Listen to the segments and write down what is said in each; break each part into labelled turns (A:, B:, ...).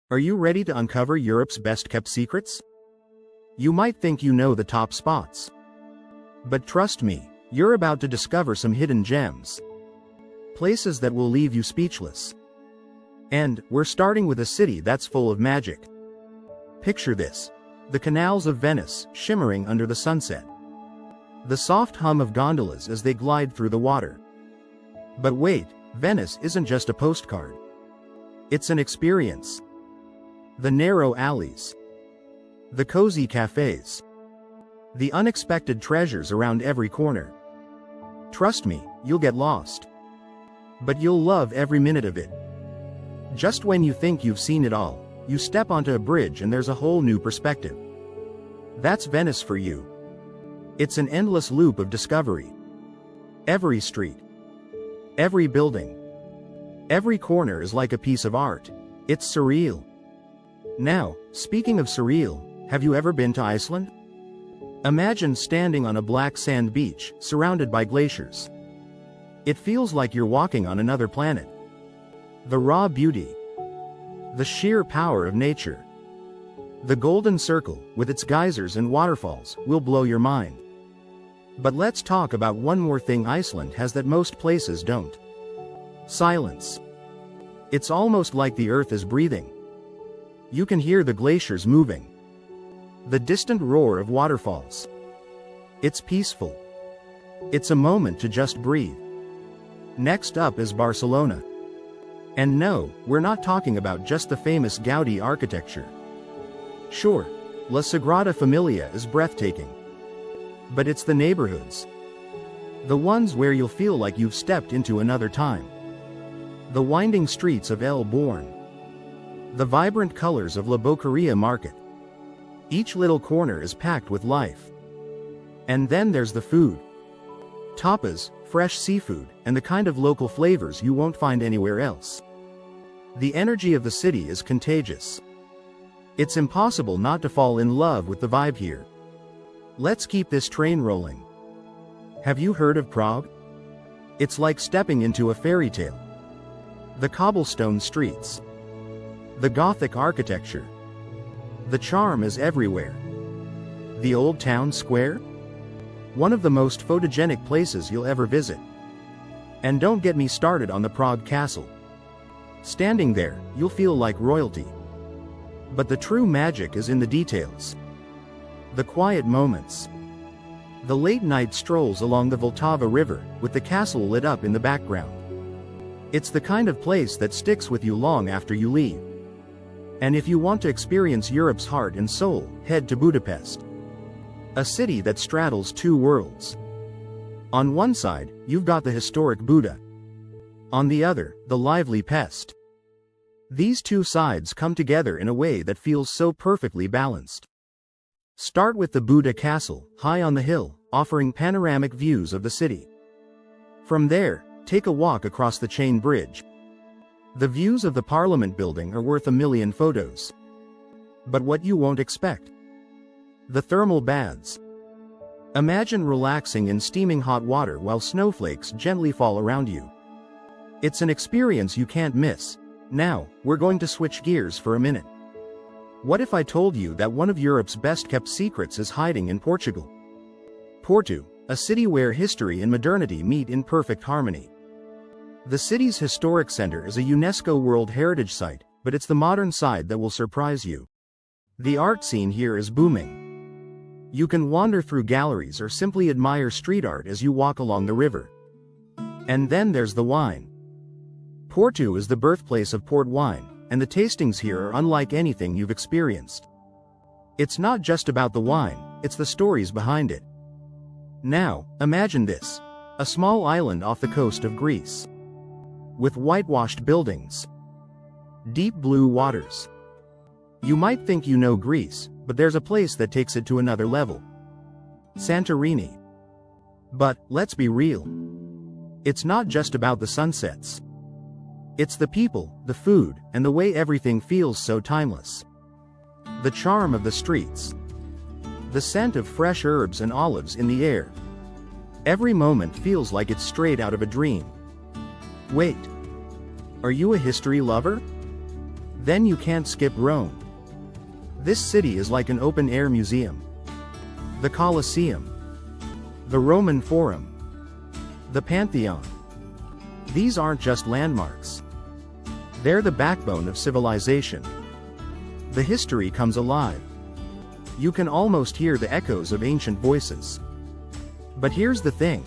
A: Are you ready to uncover Europe's best-kept secrets? You might think you know the top spots. But trust me, you're about to discover some hidden gems. Places that will leave you speechless. And we're starting with a city that's full of magic. Picture this. The canals of Venice, shimmering under the sunset. The soft hum of gondolas as they glide through the water. But wait, Venice isn't just a postcard. It's an experience. The narrow alleys. The cozy cafes. The unexpected treasures around every corner. Trust me, you'll get lost. But you'll love every minute of it. Just when you think you've seen it all, you step onto a bridge and there's a whole new perspective. That's Venice for you. It's an endless loop of discovery. Every street. Every building. Every corner is like a piece of art. It's surreal. Now, speaking of surreal, have you ever been to Iceland? Imagine standing on a black sand beach, surrounded by glaciers. It feels like you're walking on another planet. The raw beauty. The sheer power of nature. The golden circle, with its geysers and waterfalls, will blow your mind. But let's talk about one more thing Iceland has that most places don't. Silence. It's almost like the earth is breathing. You can hear the glaciers moving. The distant roar of waterfalls. It's peaceful. It's a moment to just breathe. Next up is Barcelona. And no, we're not talking about just the famous Gaudi architecture. Sure, La Sagrada Familia is breathtaking. But it's the neighborhoods. The ones where you'll feel like you've stepped into another time. The winding streets of El Born. The vibrant colors of La Boqueria Market. Each little corner is packed with life. And then there's the food. Tapas, fresh seafood, and the kind of local flavors you won't find anywhere else. The energy of the city is contagious. It's impossible not to fall in love with the vibe here. Let's keep this train rolling. Have you heard of Prague? It's like stepping into a fairy tale. The cobblestone streets. The Gothic architecture. The charm is everywhere. The old town square? One of the most photogenic places you'll ever visit. And don't get me started on the Prague castle. Standing there, you'll feel like royalty. But the true magic is in the details. The quiet moments. The late-night strolls along the Vltava River, with the castle lit up in the background. It's the kind of place that sticks with you long after you leave. And if you want to experience Europe's heart and soul, head to Budapest. A city that straddles two worlds. On one side, you've got the historic Buda. On the other, the lively Pest. These two sides come together in a way that feels so perfectly balanced. Start with the Buda Castle, high on the hill, offering panoramic views of the city. From there, take a walk across the chain bridge. The views of the Parliament building are worth a million photos. But what you won't expect. The thermal baths. Imagine relaxing in steaming hot water while snowflakes gently fall around you. It's an experience you can't miss. Now, we're going to switch gears for a minute. What if I told you that one of Europe's best-kept secrets is hiding in Portugal? Porto, a city where history and modernity meet in perfect harmony. The city's historic center is a UNESCO World Heritage Site, but it's the modern side that will surprise you. The art scene here is booming. You can wander through galleries or simply admire street art as you walk along the river. And then there's the wine. Porto is the birthplace of port wine, and the tastings here are unlike anything you've experienced. It's not just about the wine, it's the stories behind it. Now, imagine this. A small island off the coast of Greece. With whitewashed buildings. Deep blue waters. You might think you know Greece, but there's a place that takes it to another level. Santorini. But, let's be real. It's not just about the sunsets. It's the people, the food, and the way everything feels so timeless. The charm of the streets. The scent of fresh herbs and olives in the air. Every moment feels like it's straight out of a dream. Wait. Are you a history lover? Then you can't skip Rome. This city is like an open-air museum. The Colosseum, the Roman Forum, the Pantheon. These aren't just landmarks. They're the backbone of civilization. The history comes alive. You can almost hear the echoes of ancient voices. But here's the thing.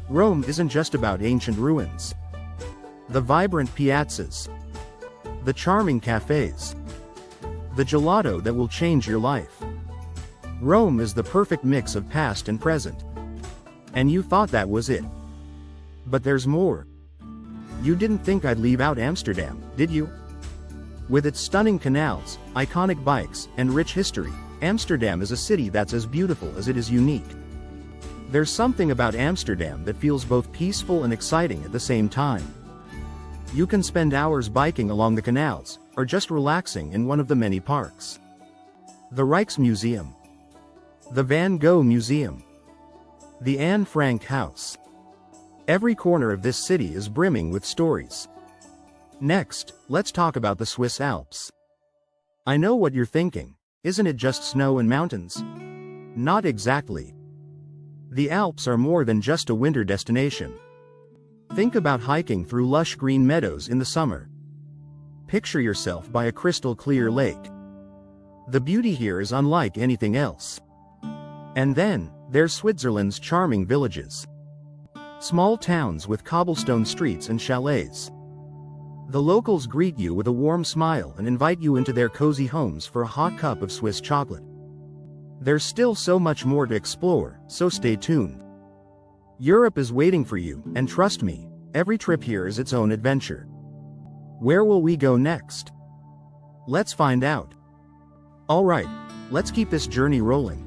A: Rome isn't just about ancient ruins. The vibrant piazzas, the charming cafes, the gelato that will change your life. Rome is the perfect mix of past and present. And you thought that was it. But there's more. You didn't think I'd leave out Amsterdam, did you? With its stunning canals, iconic bikes, and rich history, Amsterdam is a city that's as beautiful as it is unique. There's something about Amsterdam that feels both peaceful and exciting at the same time. You can spend hours biking along the canals, or just relaxing in one of the many parks. The Rijksmuseum, the Van Gogh Museum, the Anne Frank House. Every corner of this city is brimming with stories. Next, let's talk about the Swiss Alps. I know what you're thinking. Isn't it just snow and mountains? Not exactly. The Alps are more than just a winter destination. Think about hiking through lush green meadows in the summer. Picture yourself by a crystal-clear lake. The beauty here is unlike anything else. And then, there's Switzerland's charming villages. Small towns with cobblestone streets and chalets. The locals greet you with a warm smile and invite you into their cozy homes for a hot cup of Swiss chocolate. There's still so much more to explore, so stay tuned. Europe is waiting for you, and trust me, every trip here is its own adventure. Where will we go next? Let's find out. Alright, let's keep this journey rolling.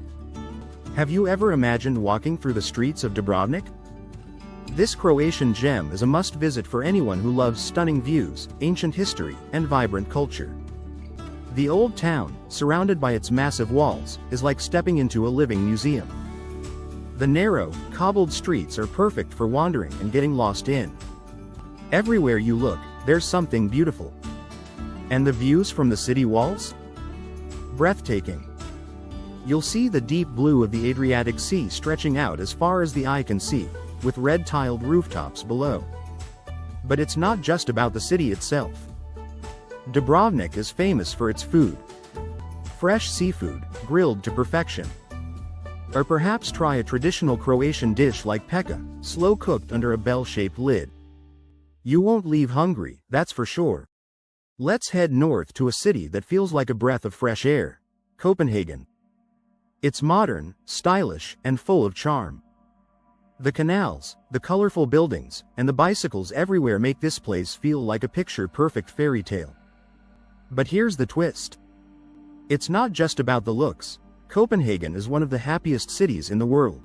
A: Have you ever imagined walking through the streets of Dubrovnik? This Croatian gem is a must-visit for anyone who loves stunning views, ancient history, and vibrant culture. The old town, surrounded by its massive walls, is like stepping into a living museum. The narrow, cobbled streets are perfect for wandering and getting lost in. Everywhere you look, there's something beautiful. And the views from the city walls? Breathtaking. You'll see the deep blue of the Adriatic Sea stretching out as far as the eye can see, with red-tiled rooftops below. But it's not just about the city itself. Dubrovnik is famous for its food. Fresh seafood, grilled to perfection. Or perhaps try a traditional Croatian dish like peka, slow-cooked under a bell-shaped lid. You won't leave hungry, that's for sure. Let's head north to a city that feels like a breath of fresh air, Copenhagen. It's modern, stylish, and full of charm. The canals, the colorful buildings, and the bicycles everywhere make this place feel like a picture-perfect fairy tale. But here's the twist. It's not just about the looks. Copenhagen is one of the happiest cities in the world.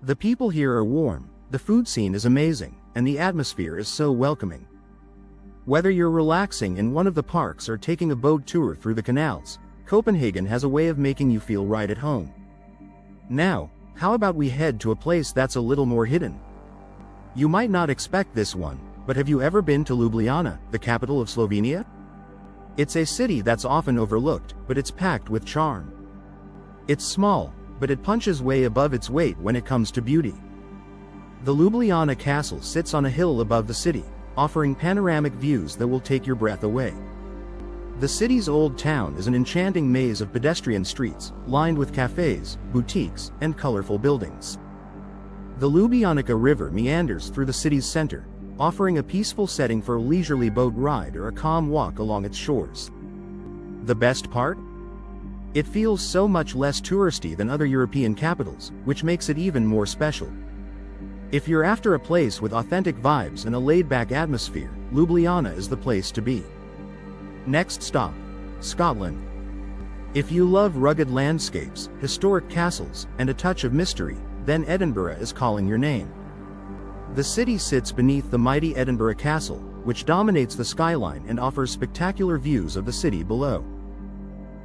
A: The people here are warm, the food scene is amazing, and the atmosphere is so welcoming. Whether you're relaxing in one of the parks or taking a boat tour through the canals, Copenhagen has a way of making you feel right at home. Now, how about we head to a place that's a little more hidden? You might not expect this one, but have you ever been to Ljubljana, the capital of Slovenia? It's a city that's often overlooked, but it's packed with charm. It's small, but it punches way above its weight when it comes to beauty. The Ljubljana Castle sits on a hill above the city, offering panoramic views that will take your breath away. The city's old town is an enchanting maze of pedestrian streets, lined with cafes, boutiques, and colorful buildings. The Ljubljanica River meanders through the city's center, offering a peaceful setting for a leisurely boat ride or a calm walk along its shores. The best part? It feels so much less touristy than other European capitals, which makes it even more special. If you're after a place with authentic vibes and a laid-back atmosphere, Ljubljana is the place to be. Next stop, Scotland. If you love rugged landscapes, historic castles, and a touch of mystery, then Edinburgh is calling your name. The city sits beneath the mighty Edinburgh Castle, which dominates the skyline and offers spectacular views of the city below.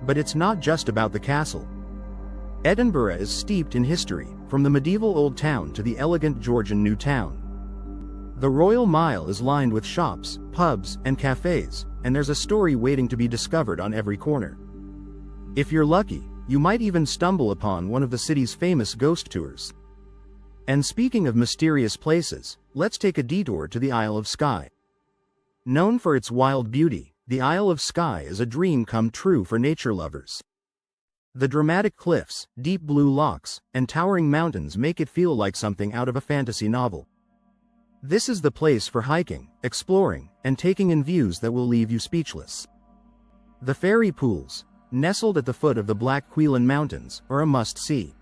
A: But it's not just about the castle. Edinburgh is steeped in history, from the medieval old town to the elegant Georgian new town. The Royal Mile is lined with shops, pubs, and cafes, and there's a story waiting to be discovered on every corner. If you're lucky, you might even stumble upon one of the city's famous ghost tours. And speaking of mysterious places, let's take a detour to the Isle of Skye. Known for its wild beauty, the Isle of Skye is a dream come true for nature lovers. The dramatic cliffs, deep blue lochs, and towering mountains make it feel like something out of a fantasy novel. This is the place for hiking, exploring, and taking in views that will leave you speechless. The fairy pools, nestled at the foot of the Black Cuillin Mountains, are a must-see.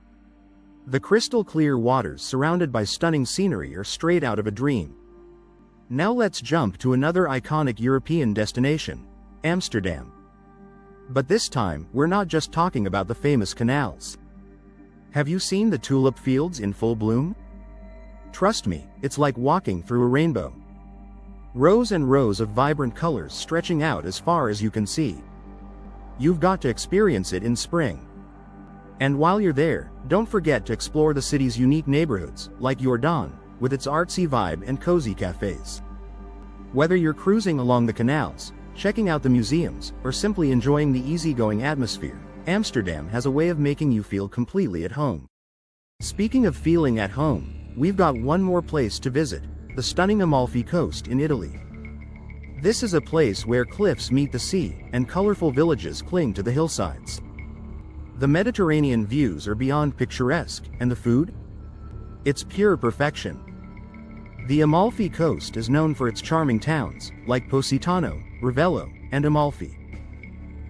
A: The crystal-clear waters surrounded by stunning scenery are straight out of a dream. Now let's jump to another iconic European destination, Amsterdam. But this time, we're not just talking about the famous canals. Have you seen the tulip fields in full bloom? Trust me, it's like walking through a rainbow. Rows and rows of vibrant colors stretching out as far as you can see. You've got to experience it in spring. And while you're there, don't forget to explore the city's unique neighborhoods, like Jordaan, with its artsy vibe and cozy cafes. Whether you're cruising along the canals, checking out the museums, or simply enjoying the easygoing atmosphere, Amsterdam has a way of making you feel completely at home. Speaking of feeling at home, we've got one more place to visit, the stunning Amalfi Coast in Italy. This is a place where cliffs meet the sea, and colorful villages cling to the hillsides. The Mediterranean views are beyond picturesque, and the food? It's pure perfection. The Amalfi Coast is known for its charming towns, like Positano, Ravello, and Amalfi.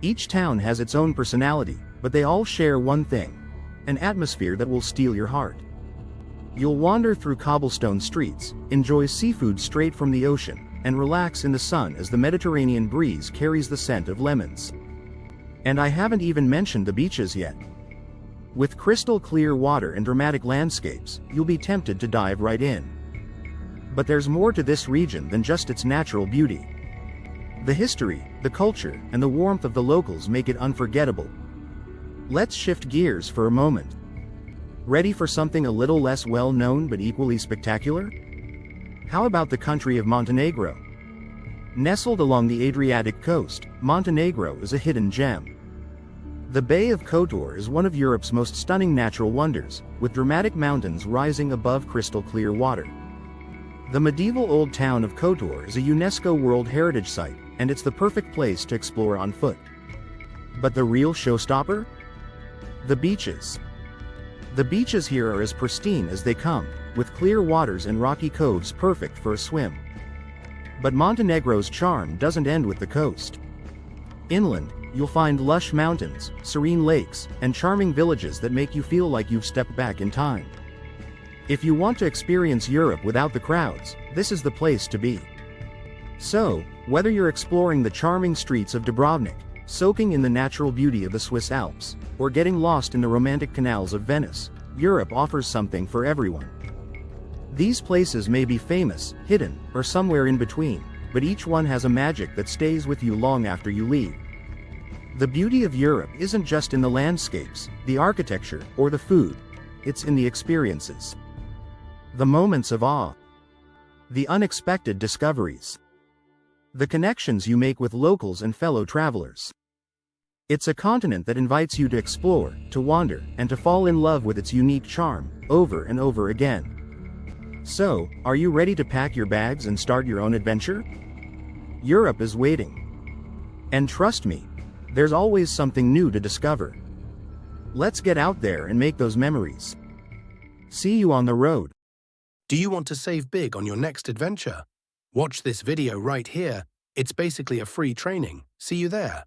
A: Each town has its own personality, but they all share one thing: an atmosphere that will steal your heart. You'll wander through cobblestone streets, enjoy seafood straight from the ocean, and relax in the sun as the Mediterranean breeze carries the scent of lemons. And I haven't even mentioned the beaches yet. With crystal clear water and dramatic landscapes, you'll be tempted to dive right in. But there's more to this region than just its natural beauty. The history, the culture, and the warmth of the locals make it unforgettable. Let's shift gears for a moment. Ready for something a little less well-known but equally spectacular? How about the country of Montenegro? Nestled along the Adriatic coast, Montenegro is a hidden gem. The Bay of Kotor is one of Europe's most stunning natural wonders, with dramatic mountains rising above crystal-clear water. The medieval old town of Kotor is a UNESCO World Heritage Site, and it's the perfect place to explore on foot. But the real showstopper? The beaches. The beaches here are as pristine as they come, with clear waters and rocky coves perfect for a swim. But Montenegro's charm doesn't end with the coast. Inland, you'll find lush mountains, serene lakes, and charming villages that make you feel like you've stepped back in time. If you want to experience Europe without the crowds, this is the place to be. So, whether you're exploring the charming streets of Dubrovnik, soaking in the natural beauty of the Swiss Alps, or getting lost in the romantic canals of Venice, Europe offers something for everyone. These places may be famous, hidden, or somewhere in between, but each one has a magic that stays with you long after you leave. The beauty of Europe isn't just in the landscapes, the architecture, or the food. It's in the experiences. The moments of awe. The unexpected discoveries. The connections you make with locals and fellow travelers. It's a continent that invites you to explore, to wander, and to fall in love with its unique charm, over and over again. So, are you ready to pack your bags and start your own adventure? Europe is waiting. And trust me, there's always something new to discover. Let's get out there and make those memories. See you on the road.
B: Do you want to save big on your next adventure? Watch this video right here. It's basically a free training. See you there.